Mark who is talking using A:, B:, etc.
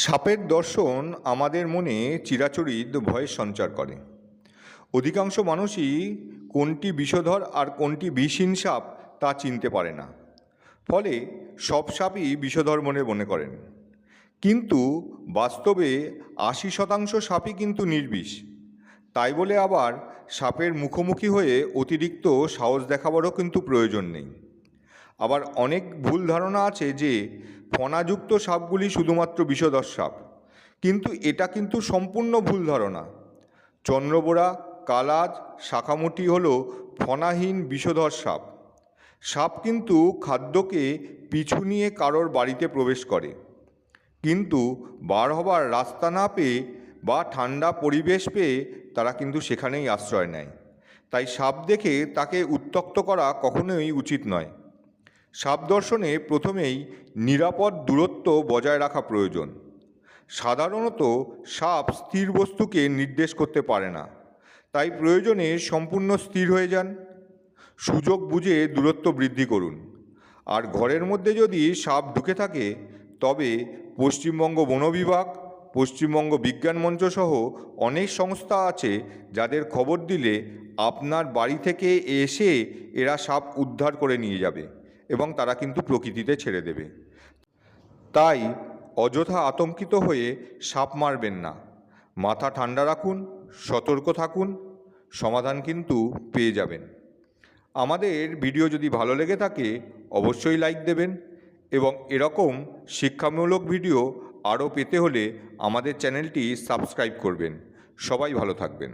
A: সাপের দর্শন আমাদের মনে চিরাচরিত ভয়ের সঞ্চার করে। অধিকাংশ মানুষই কোনটি বিষধর আর কোনটি বিষহীন সাপ তা চিনতে পারে না, ফলে সব সাপই বিষধর মনে করেন। কিন্তু বাস্তবে ৮০% সাপই কিন্তু নির্বিষ। তাই বলে আবার সাপের মুখোমুখি হয়ে অতিরিক্ত সাহস দেখাবারও কিন্তু প্রয়োজন নেই। আবার অনেক ভুল ধারণা আছে যে ফণাযুক্ত সাপগুলি শুধুমাত্র বিষধর সাপ, কিন্তু এটা কিন্তু সম্পূর্ণ ভুল ধারণা। চন্দ্রবোরা, কালাজ, শাঁখামুটি হলো ফণাহীন বিষধর সাপ। সাপ কিন্তু খাদ্যকে পিছু নিয়ে কারোর বাড়িতে প্রবেশ করে, কিন্তু বার হবার রাস্তা না পেয়ে বা ঠান্ডা পরিবেশ পেয়ে তারা কিন্তু সেখানেই আশ্রয় নেয়। তাই সাপ দেখে তাকে উত্ত্যক্ত করা কখনোই উচিত নয়। সাপ দর্শনে প্রথমেই নিরাপদ দূরত্ব বজায় রাখা প্রয়োজন। সাধারণত সাপ স্থির বস্তুকে নির্দেশ করতে পারে না, তাই প্রয়োজনে সম্পূর্ণ স্থির হয়ে যান। সুযোগ বুঝে দূরত্ব বৃদ্ধি করুন। আর ঘরের মধ্যে যদি সাপ ঢুকে থাকে, তবে পশ্চিমবঙ্গ বন বিভাগ, পশ্চিমবঙ্গ বিজ্ঞান মঞ্চ সহ অনেক সংস্থা আছে যাদের খবর দিলে আপনার বাড়ি থেকে এসে এরা সাপ উদ্ধার করে নিয়ে যাবে এবং তারা কিন্তু প্রকৃতিতে ছেড়ে দেবে। তাই অযথা আতঙ্কিত হয়ে সাপ মারবেন না। মাথা ঠান্ডা রাখুন, সতর্ক থাকুন, সমাধান কিন্তু পেয়ে যাবেন। আমাদের ভিডিও যদি ভালো লেগে থাকে অবশ্যই লাইক দেবেন এবং এরকম শিক্ষামূলক ভিডিও আরও পেতে হলে আমাদের চ্যানেলটি সাবস্ক্রাইব করবেন। সবাই ভালো থাকবেন।